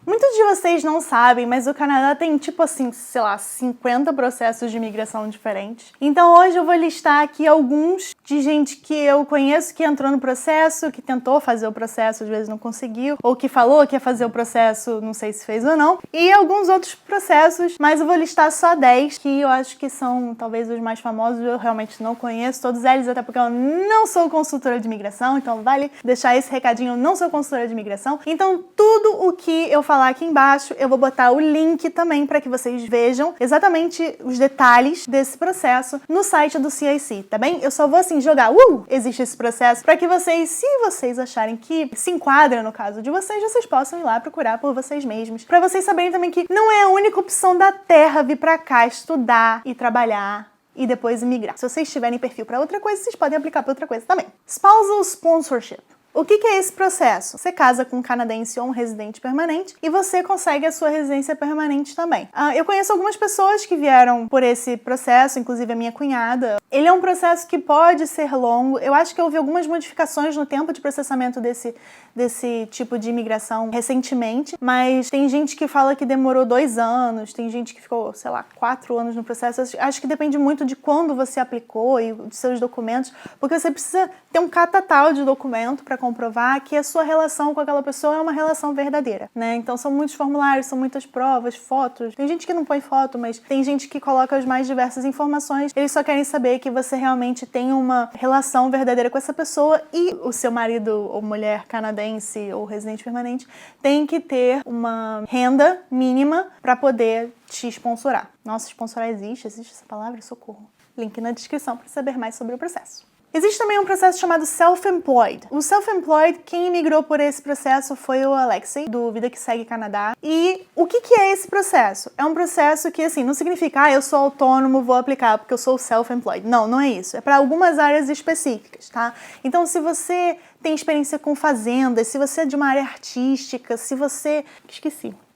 Muitos de vocês não sabem, mas o Canadá tem tipo assim, sei lá, 50 processos de imigração diferentes. Então hoje eu vou listar aqui alguns de gente que eu conheço que entrou no processo, que tentou fazer o processo, às vezes não conseguiu, ou que falou que ia fazer o processo, não sei se fez ou não, e alguns outros processos, mas eu vou listar só 10, que eu acho que são talvez os mais famosos, eu realmente não conheço todos eles, até porque eu não sou consultora de imigração, então vale deixar esse recadinho, eu não sou consultora de imigração. Então tudo o que eu falar aqui embaixo, eu vou botar o link também para que vocês vejam exatamente os detalhes desse processo no site do CIC, tá bem? Eu só vou assim jogar, existe esse processo, para que vocês, se vocês acharem que se enquadra no caso de vocês, vocês possam ir lá procurar por vocês mesmos. Para vocês saberem também que não é a única opção da Terra vir para cá estudar e trabalhar e depois imigrar. Se vocês tiverem perfil para outra coisa, vocês podem aplicar para outra coisa também. Spousal Sponsorship. O que é esse processo? Você casa com um canadense ou um residente permanente e você consegue a sua residência permanente também. Eu conheço algumas pessoas que vieram por esse processo, inclusive a minha cunhada. Ele é um processo que pode ser longo. Eu acho que houve algumas modificações no tempo de processamento desse tipo de imigração recentemente, mas tem gente que fala que demorou 2 anos, tem gente que ficou, sei lá, 4 anos no processo. Acho que depende muito de quando você aplicou e dos seus documentos, porque você precisa ter um catatal de documento para comprovar que a sua relação com aquela pessoa é uma relação verdadeira, né? Então são muitos formulários, são muitas provas, fotos. Tem gente que não põe foto, mas tem gente que coloca as mais diversas informações. Eles só querem saber que você realmente tem uma relação verdadeira com essa pessoa e o seu marido ou mulher canadense ou residente permanente tem que ter uma renda mínima para poder te sponsorar. Nossa, sponsorar existe essa palavra? Socorro. Link na descrição para saber mais sobre o processo. Existe também um processo chamado Self-Employed. O Self-Employed, quem migrou por esse processo foi o Alexei, do Vida que Segue Canadá. E o que é esse processo? É um processo que, assim, não significa, eu sou autônomo, vou aplicar porque eu sou Self-Employed. Não, não é isso. É para algumas áreas específicas, tá? Então, se você tem experiência com fazendas, se você é de uma área artística, se você...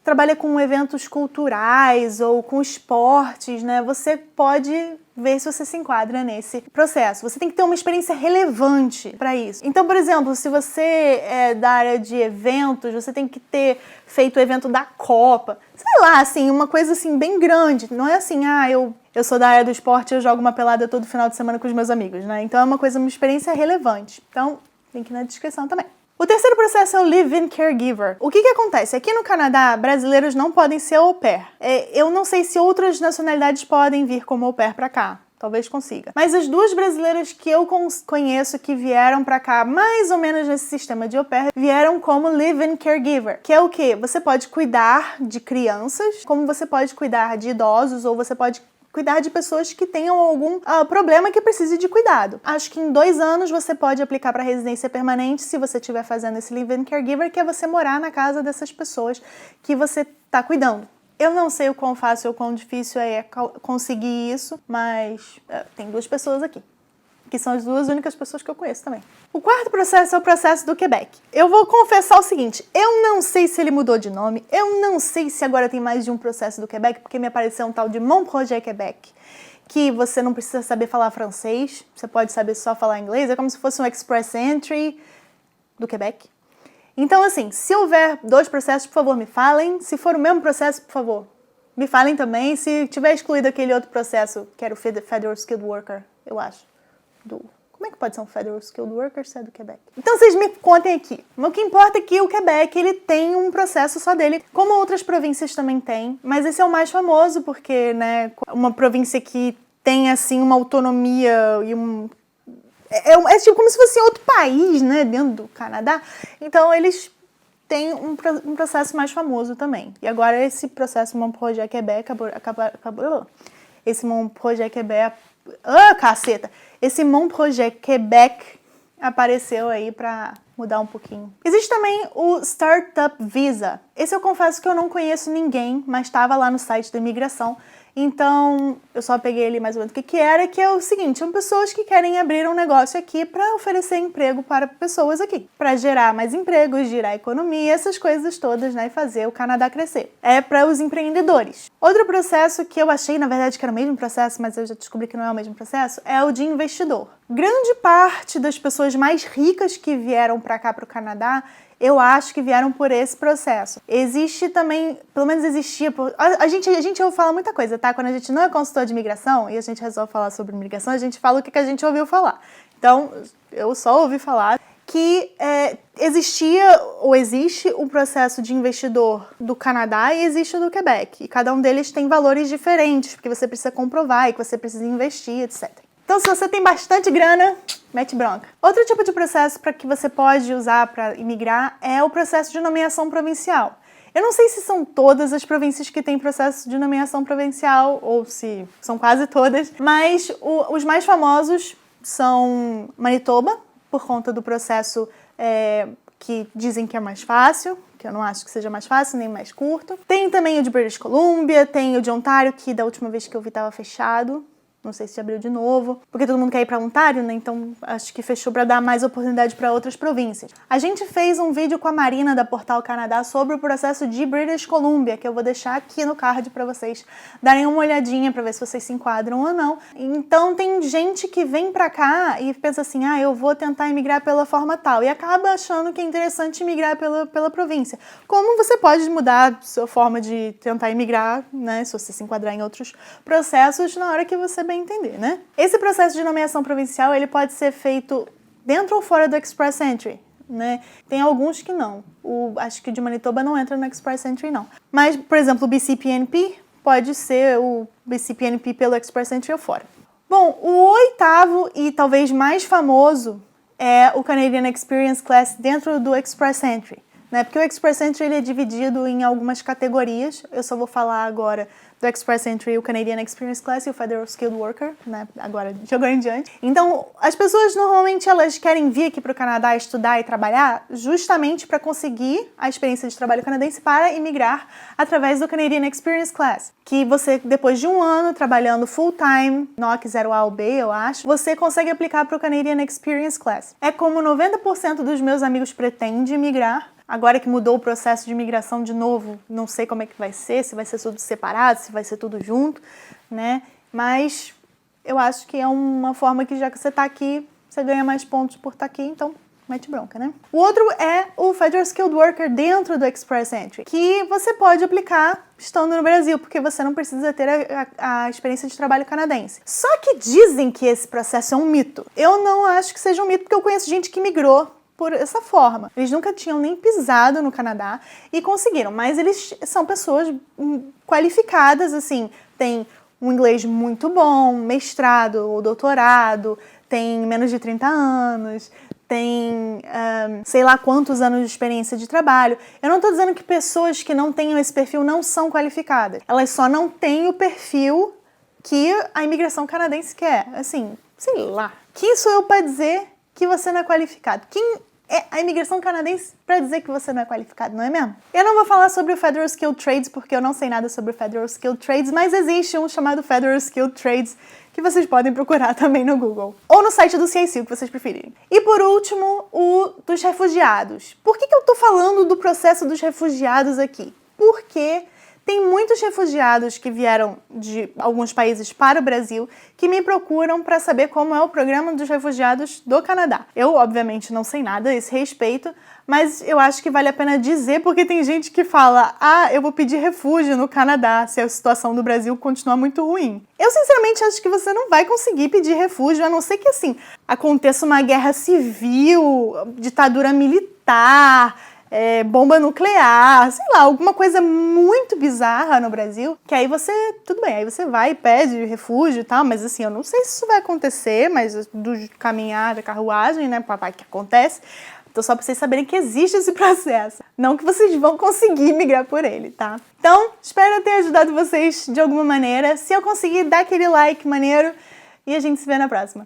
trabalha com eventos culturais ou com esportes, né? Você pode ver se você se enquadra nesse processo. Você tem que ter uma experiência relevante para isso. Então, por exemplo, se você é da área de eventos, você tem que ter feito o evento da Copa. Sei lá, assim, uma coisa assim bem grande. Não é assim, eu sou da área do esporte e eu jogo uma pelada todo final de semana com os meus amigos, né? Então é uma experiência relevante. Então, link na descrição também. O terceiro processo é o Live-in Caregiver. O que acontece? Aqui no Canadá, brasileiros não podem ser au pair. Eu não sei se outras nacionalidades podem vir como au pair pra cá. Talvez consiga. Mas as 2 brasileiras que eu conheço que vieram pra cá, mais ou menos nesse sistema de au pair, vieram como Live-in Caregiver. Que é o quê? Você pode cuidar de crianças, como você pode cuidar de idosos, ou você pode cuidar de pessoas que tenham algum problema que precise de cuidado. Acho que em 2 anos você pode aplicar para residência permanente se você estiver fazendo esse Live-in Caregiver, que é você morar na casa dessas pessoas que você está cuidando. Eu não sei o quão fácil ou quão difícil é conseguir isso, mas tem 2 pessoas aqui, que são as 2 únicas pessoas que eu conheço também. O quarto processo é o processo do Quebec. Eu vou confessar o seguinte, eu não sei se ele mudou de nome, eu não sei se agora tem mais de um processo do Quebec, porque me apareceu um tal de Mon Projet Quebec, que você não precisa saber falar francês, você pode saber só falar inglês, é como se fosse um Express Entry do Quebec. Então, assim, se houver 2 processos, por favor, me falem. Se for o mesmo processo, por favor, me falem também. Se tiver excluído aquele outro processo, que era o Federal Skilled Worker, eu acho, Como é que pode ser um Federal Skilled Worker se é do Quebec? Então vocês me contem aqui. O que importa é que o Quebec, ele tem um processo só dele, como outras províncias também têm, mas esse é o mais famoso porque, né, uma província que tem, assim, uma autonomia e é tipo como se fosse outro país, né, dentro do Canadá. Então eles têm um processo mais famoso também. E agora esse processo Mon Projet Quebec acabou. Esse Mon Projet Quebec... caceta! Esse Mon Projet Quebec apareceu aí para mudar um pouquinho. Existe também o Startup Visa. Esse eu confesso que eu não conheço ninguém, mas estava lá no site da imigração. Então, eu só peguei ali mais ou menos o que era, que é o seguinte, são pessoas que querem abrir um negócio aqui para oferecer emprego para pessoas aqui, para gerar mais empregos, girar a economia, essas coisas todas, né, e fazer o Canadá crescer. É para os empreendedores. Outro processo que eu achei, na verdade, que era o mesmo processo, mas eu já descobri que não é o mesmo processo, é o de investidor. Grande parte das pessoas mais ricas que vieram para cá, para o Canadá, eu acho que vieram por esse processo. Existe também, pelo menos existia, a gente ouve falar muita coisa, tá? Quando a gente não é consultor de imigração e a gente resolve falar sobre imigração, a gente fala o que a gente ouviu falar. Então, eu só ouvi falar que existia ou existe um processo de investidor do Canadá e existe o do Quebec. E cada um deles tem valores diferentes, porque você precisa comprovar e que você precisa investir, etc. Então, se você tem bastante grana, mete bronca. Outro tipo de processo para que você pode usar para imigrar é o processo de nomeação provincial. Eu não sei se são todas as províncias que têm processo de nomeação provincial, ou se são quase todas, mas os mais famosos são Manitoba, por conta do processo que dizem que é mais fácil, que eu não acho que seja mais fácil, nem mais curto. Tem também o de British Columbia, tem o de Ontário, que da última vez que eu vi estava fechado. Não sei se abriu de novo, porque todo mundo quer ir para Ontário, né? Então acho que fechou para dar mais oportunidade para outras províncias. A gente fez um vídeo com a Marina da Portal Canadá sobre o processo de British Columbia, que eu vou deixar aqui no card para vocês darem uma olhadinha para ver se vocês se enquadram ou não. Então tem gente que vem para cá e pensa assim, eu vou tentar imigrar pela forma tal, e acaba achando que é interessante imigrar pela província. Como você pode mudar a sua forma de tentar imigrar, né? Se você se enquadrar em outros processos na hora que você bem entender, né? Esse processo de nomeação provincial, ele pode ser feito dentro ou fora do Express Entry, né? Tem alguns que não. Acho que o de Manitoba não entra no Express Entry, não. Mas, por exemplo, o BCPNP pode ser o BCPNP pelo Express Entry ou fora. Bom, o oitavo e talvez mais famoso é o Canadian Experience Class dentro do Express Entry, né? Porque o Express Entry ele é dividido em algumas categorias. Eu só vou falar agora do Express Entry, o Canadian Experience Class e o Federal Skilled Worker, né? De agora em diante. Então, as pessoas normalmente elas querem vir aqui para o Canadá estudar e trabalhar justamente para conseguir a experiência de trabalho canadense para imigrar através do Canadian Experience Class. Que você, depois de um ano trabalhando full-time, NOC 0A ou B, eu acho, você consegue aplicar para o Canadian Experience Class. É como 90% dos meus amigos pretendem imigrar. Agora que mudou o processo de imigração de novo, não sei como é que vai ser, se vai ser tudo separado, se vai ser tudo junto, né? Mas eu acho que é uma forma que já que você está aqui, você ganha mais pontos por estar aqui, então mete bronca, né? O outro é o Federal Skilled Worker dentro do Express Entry, que você pode aplicar estando no Brasil, porque você não precisa ter a experiência de trabalho canadense. Só que dizem que esse processo é um mito. Eu não acho que seja um mito, porque eu conheço gente que migrou por essa forma. Eles nunca tinham nem pisado no Canadá e conseguiram, mas eles são pessoas qualificadas, assim, tem um inglês muito bom, mestrado ou doutorado, tem menos de 30 anos, tem sei lá quantos anos de experiência de trabalho. Eu não estou dizendo que pessoas que não tenham esse perfil não são qualificadas, elas só não têm o perfil que a imigração canadense quer. Assim, sei lá. Quem sou eu para dizer que você não é qualificado? Quem é a imigração canadense para dizer que você não é qualificado, não é mesmo? Eu não vou falar sobre o Federal Skilled Trades, porque eu não sei nada sobre o Federal Skilled Trades, mas existe um chamado Federal Skilled Trades que vocês podem procurar também no Google. Ou no site do CIC, o que vocês preferirem. E por último, o dos refugiados. Por que eu tô falando do processo dos refugiados aqui? Porque tem muitos refugiados que vieram de alguns países para o Brasil que me procuram para saber como é o programa dos refugiados do Canadá. Eu, obviamente, não sei nada a esse respeito, mas eu acho que vale a pena dizer porque tem gente que fala eu vou pedir refúgio no Canadá se a situação do Brasil continuar muito ruim. Eu, sinceramente, acho que você não vai conseguir pedir refúgio, a não ser que, assim, aconteça uma guerra civil, ditadura militar, bomba nuclear, sei lá, alguma coisa muito bizarra no Brasil, que aí você, tudo bem, aí você vai e pede refúgio e tal, mas assim, eu não sei se isso vai acontecer, mas do caminhar da carruagem, né, papai, que acontece, então só pra vocês saberem que existe esse processo, não que vocês vão conseguir migrar por ele, tá? Então, espero ter ajudado vocês de alguma maneira, se eu conseguir, dá aquele like maneiro e a gente se vê na próxima.